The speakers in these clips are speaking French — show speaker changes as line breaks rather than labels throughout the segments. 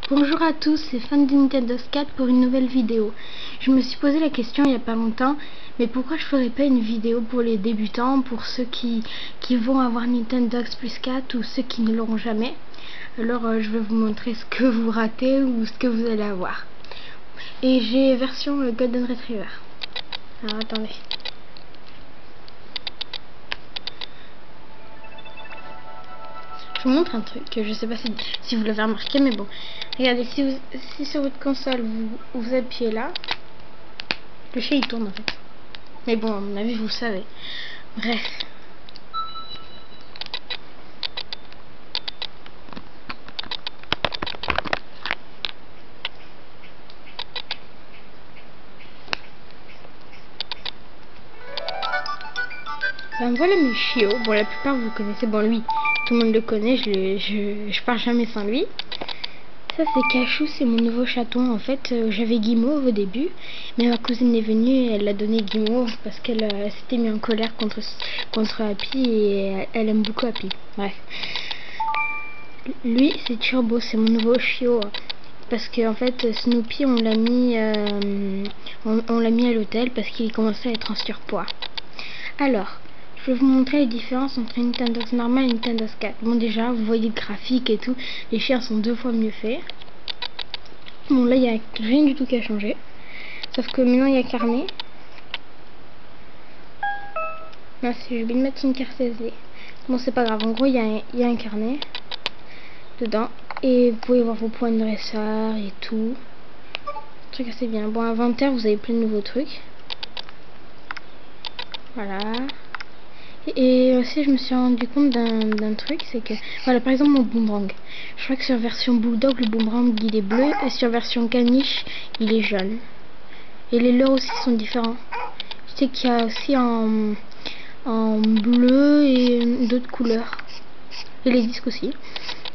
Bonjour à tous, c'est Fan de Nintendo 4 pour une nouvelle vidéo. Je me suis posé la question il n'y a pas longtemps, mais pourquoi je ferais pas une vidéo pour les débutants, pour ceux qui vont avoir Nintendo Plus 4 ou ceux qui ne l'auront jamais. Alors je vais vous montrer ce que vous ratez ou ce que vous allez avoir. Et j'ai version Golden Retriever. Alors attendez. Je vous montre un truc que je sais pas si vous l'avez remarqué, mais bon. Regardez, si sur votre console vous appuyez là, le chat il tourne en fait. Mais bon, à mon avis vous le savez. Bref. Ben voilà mes chiots. Bon, la plupart vous connaissez. Bon, lui, tout le monde le connaît. Je pars jamais sans lui. Ça c'est Cachou, c'est mon nouveau chaton. En fait, j'avais Guimauve au début, mais ma cousine est venue et elle a donné Guimauve parce qu'elle s'était mis en colère contre Happy et elle aime beaucoup Happy. Bref. Lui c'est Turbo, c'est mon nouveau chiot. Parce que en fait Snoopy on l'a mis à l'hôtel parce qu'il commençait à être en surpoids. Alors, je vais vous montrer les différences entre une Nintendo normale et une Nintendo 4. Bon, déjà, vous voyez le graphique et tout. Les chiens sont 2 fois mieux faits. Bon, là, il n'y a rien du tout qui a changé. Sauf que maintenant, il y a carnet. Là, j'ai oublié de mettre une carte SD. Bon, c'est pas grave. En gros, il y a un carnet dedans. Et vous pouvez voir vos points de dresseur et tout. Un truc assez bien. Bon, inventaire, vous avez plein de nouveaux trucs. Voilà. Et aussi je me suis rendu compte d'un truc, c'est que voilà, par exemple mon boomerang, je crois que sur version bulldog le boomerang il est bleu et sur version caniche il est jaune. Et les leurres aussi sont différents. Je sais qu'il y a aussi en bleu et d'autres couleurs. Et les disques aussi.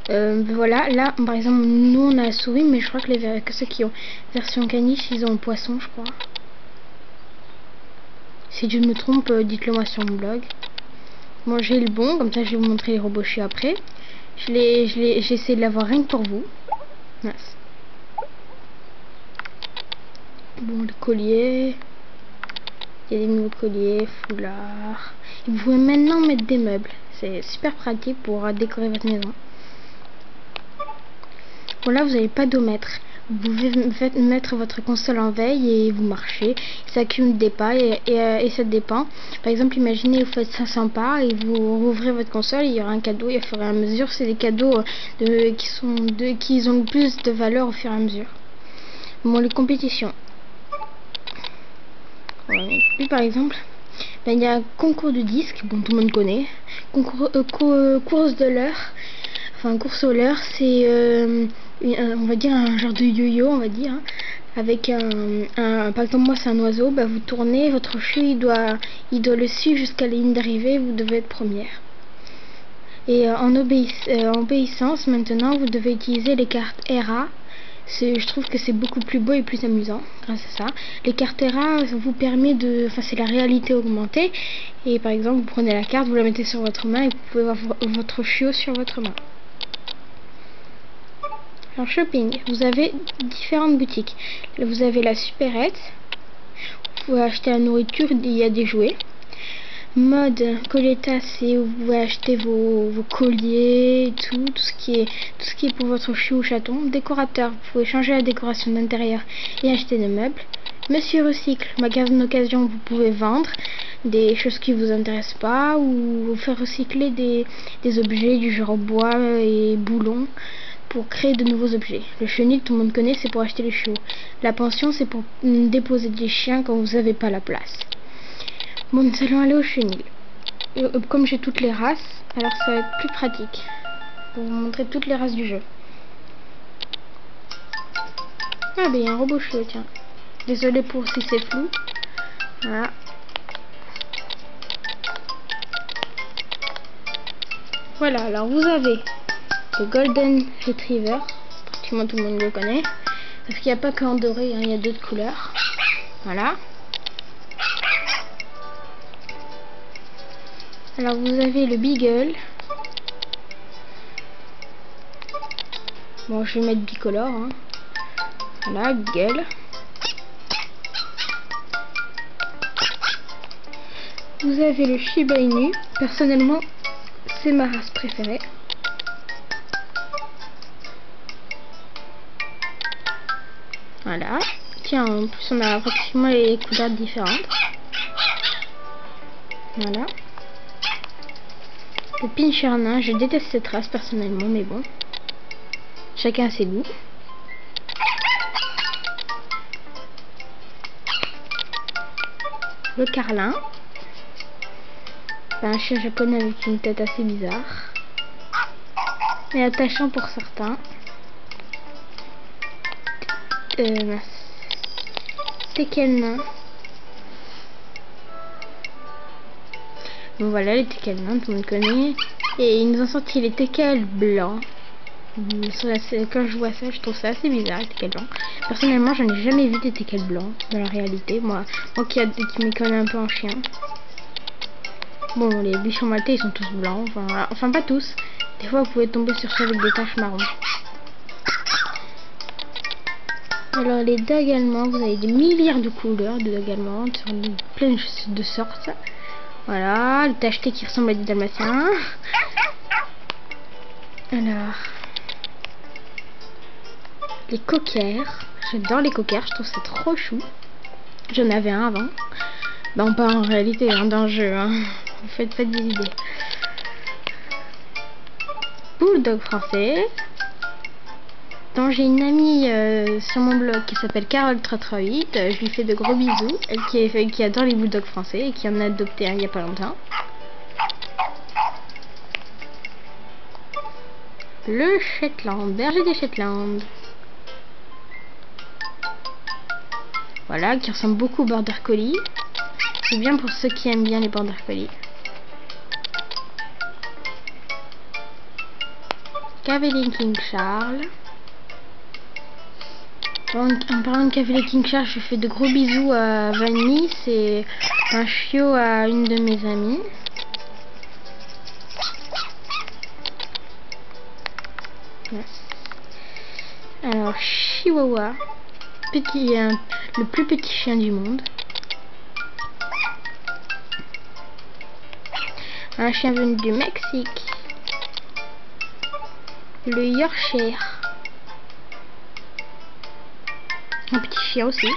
Voilà, là par exemple nous on a la souris, mais je crois que ceux qui ont version caniche ils ont le poisson, je crois. Si je me trompe, dites-le moi sur mon blog. Bon, j'ai le bon, comme ça je vais vous montrer les robots chiots après. J'ai essayé de l'avoir rien que pour vous. Nice. Bon, le collier. Il y a des nouveaux colliers, foulards. Et vous pouvez maintenant mettre des meubles. C'est super pratique pour décorer votre maison. Bon, là vous n'avez pas d'omètre. Vous pouvez mettre votre console en veille et vous marchez. Ça accumule des pas et ça dépend. Par exemple, imaginez vous faites 500 pas et vous rouvrez votre console, il y aura un cadeau et au fur et à mesure, c'est des cadeaux qui ont plus de valeur au fur et à mesure. Bon, les compétitions. Puis par exemple, ben, il y a un concours de disques, bon tout le monde connaît. Course de l'heure. Enfin, course au leurre, c'est on va dire un genre de yo-yo, on va dire, hein, avec par exemple moi c'est un oiseau, bah, vous tournez, votre chien il doit le suivre jusqu'à la ligne d'arrivée, vous devez être première. Et en obéissance maintenant vous devez utiliser les cartes ERA. Je trouve que c'est beaucoup plus beau et plus amusant grâce à ça. Les cartes ERA vous permet c'est la réalité augmentée. Et par exemple vous prenez la carte, vous la mettez sur votre main et vous pouvez voir votre chiot sur votre main. Alors shopping, vous avez différentes boutiques. Vous avez la supérette, vous pouvez acheter la nourriture, il y a des jouets. Mode Coletta, c'est où vous pouvez acheter vos colliers, tout ce qui est pour votre chiot ou chaton. Décorateur, vous pouvez changer la décoration d'intérieur et acheter des meubles. Monsieur Recycle, magasin d'occasion, vous pouvez vendre des choses qui vous intéressent pas ou faire recycler des objets du genre bois et boulons pour créer de nouveaux objets. Le chenil, tout le monde connaît, c'est pour acheter les chiots. La pension, c'est pour déposer des chiens quand vous n'avez pas la place. Bon, nous allons aller au chenil. Comme j'ai toutes les races, alors ça va être plus pratique pour vous montrer toutes les races du jeu. Ah ben il y a un robot chiot, tiens. Désolé pour si c'est flou. Voilà. Voilà, alors vous avez le Golden Retriever, pratiquement tout le monde le connaît, parce qu'il n'y a pas qu'en doré, hein, il y a d'autres couleurs. Voilà. Alors vous avez le Beagle. Bon, je vais mettre bicolore. Hein. Voilà, Beagle. Vous avez le Shiba Inu. Personnellement, c'est ma race préférée. Voilà. Tiens, en plus on a pratiquement les couleurs différentes. Voilà. Le Pinscher nain, je déteste cette race personnellement, mais bon. Chacun a ses goûts. Le Carlin. C'est un chien japonais avec une tête assez bizarre. Mais attachant pour certains. Teckel nain. Bon voilà les Teckel nains, tout le monde connaît. Et ils nous ont sorti les Teckel blancs. Quand je vois ça, je trouve ça assez bizarre, les Teckel blancs. Personnellement, je n'ai jamais vu des Teckel blancs dans la réalité. Moi qui me connais un peu en chien. Bon, les bichons maltais, ils sont tous blancs. Enfin pas tous. Des fois, vous pouvez tomber sur ceux avec des taches marron. Alors les dogs allemands, vous avez des milliards de couleurs de dogs allemands, plein de sortes. Voilà, le tacheté qui ressemble à des dalmatiens. Alors, les cockers. J'adore les cockers, je trouve ça trop chou. J'en avais un avant. Bon, pas en réalité, hein, dans le jeu. Hein. Vous faites pas des idées. Bulldog français. Donc j'ai une amie sur mon blog qui s'appelle Carole Tratroid. Je lui fais de gros bisous. Elle qui adore les bulldogs français et qui en a adopté un il y a pas longtemps. Le Shetland, berger des Shetland. Voilà, qui ressemble beaucoup au Border Collie. C'est bien pour ceux qui aiment bien les Border Collie. Cavalier King Charles. En parlant de Cavalier King Charles, je fais de gros bisous à Vanny. C'est un chiot à une de mes amies. Alors, Chihuahua. Le plus petit chien du monde. Un chien venu du Mexique. Le Yorkshire. Un petit chien aussi.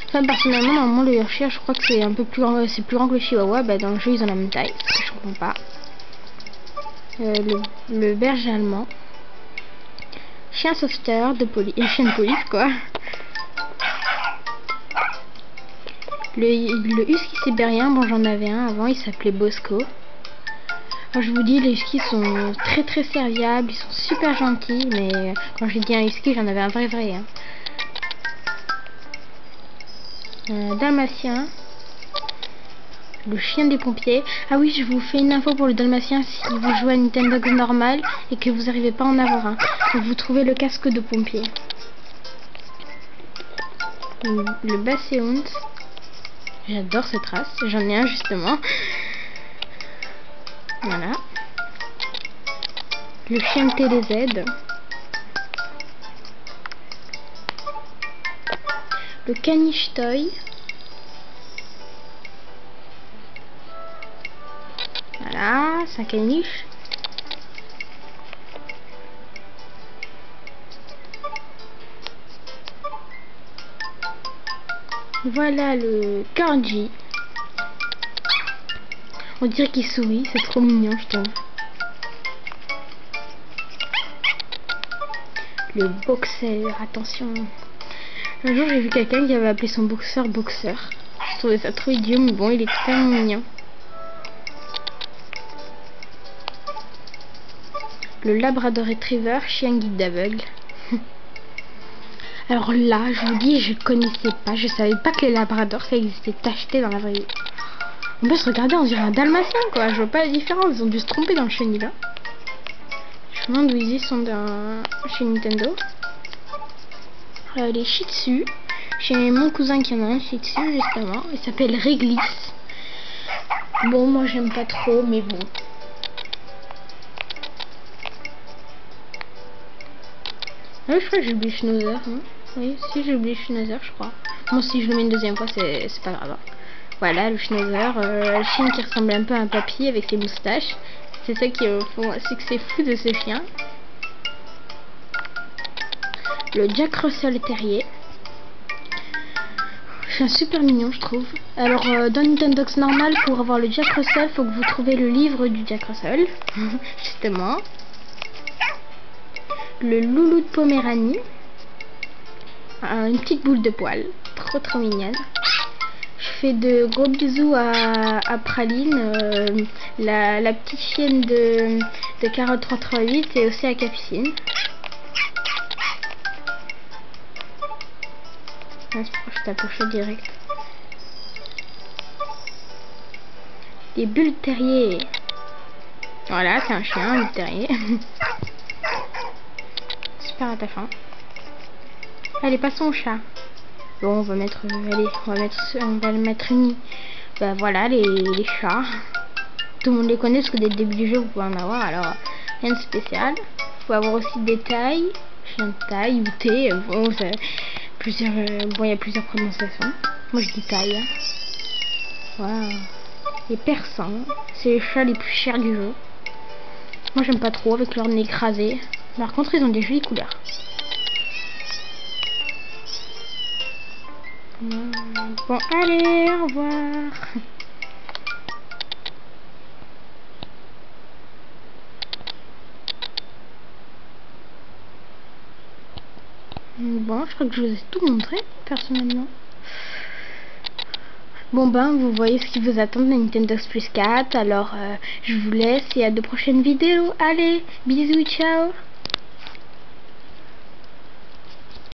Enfin, personnellement, normalement, le Yorkshire, je crois que c'est un peu plus grand, c'est plus grand que le Chihuahua. Bah, dans le jeu, ils ont la même taille. Je comprends pas. Le berger allemand. Chien sauveteur de police. Chien de police, quoi. Le husky sibérien, bon, j'en avais un avant, il s'appelait Bosco. Alors, je vous dis, les huskies sont très très serviables, ils sont super gentils, mais quand j'ai dit un husky, j'en avais un vrai. Hein. Dalmatien, le chien des pompiers. Ah oui, je vous fais une info pour le dalmatien. Si vous jouez à Nintendo normal et que vous n'arrivez pas à en avoir un, vous trouvez le casque de pompier. Le Basset-Hound, j'adore cette race, j'en ai un justement. Voilà. Le chien de TDZ. Le caniche toy. Voilà, c'est un caniche. Voilà le Corgi. On dirait qu'il sourit, c'est trop mignon, je trouve. Le boxer, attention. Un jour, j'ai vu quelqu'un qui avait appelé son boxeur boxeur. Je trouvais ça trop idiot, mais bon, il est tellement mignon. Le Labrador Retriever, chien guide d'aveugle. Alors là, je vous dis, je connaissais pas, je savais pas que les Labradors, ça existait tacheté dans la vraie vie. On peut se regarder, on dirait un dalmatien, quoi. Je vois pas la différence, ils ont dû se tromper dans le chenil, là. Je me demande où ils y sont chez Nintendo. Les Shih Tzu. Chez mon cousin qui en a un Shih Tzu, justement. Il s'appelle Réglisse. Bon, moi j'aime pas trop, mais bon. Ah, je crois que j'ai oublié Schnauzer. Hein. Oui, si j'ai oublié Schnauzer, je crois. Bon, si je le mets une deuxième fois, c'est pas grave. Voilà, le Schnauzer, le chien qui ressemble un peu à un papy avec ses moustaches. C'est ça qui c'est que c'est fou de ce chien. Le Jack Russell Terrier. C'est un super mignon, je trouve. Alors, dans Nintendox normal, pour avoir le Jack Russell, faut que vous trouviez le livre du Jack Russell. Justement. Le loulou de Poméranie. Une petite boule de poil. Trop mignonne. Je fais de gros bisous à Praline, la petite chienne de Carotte 338 et aussi à Capucine. C'est pour que je t'approche direct. Des bulles terriers. Voilà, c'est un chien, un bulle terrier. Super attachant. Allez, passons au chat. Bon, on va mettre, allez, on va le mettre uni. Ben voilà, les chats. Tout le monde les connaît parce que dès le début du jeu, vous pouvez en avoir. Alors, rien de spécial. Il faut avoir aussi des tailles. Chien de taille ou thé. Bon, plusieurs, bon, il y a plusieurs prononciations. Moi, je dis taille. Waouh. Les persans, c'est les chats les plus chers du jeu. Moi, j'aime pas trop avec leur nez écrasé. Par contre, ils ont des jolies couleurs. Bon, allez, au revoir. Bon, je crois que je vous ai tout montré, personnellement. Bon ben, vous voyez ce qui vous attend de Nintendox Plus 4. Alors, je vous laisse et à de prochaines vidéos. Allez, bisous, ciao.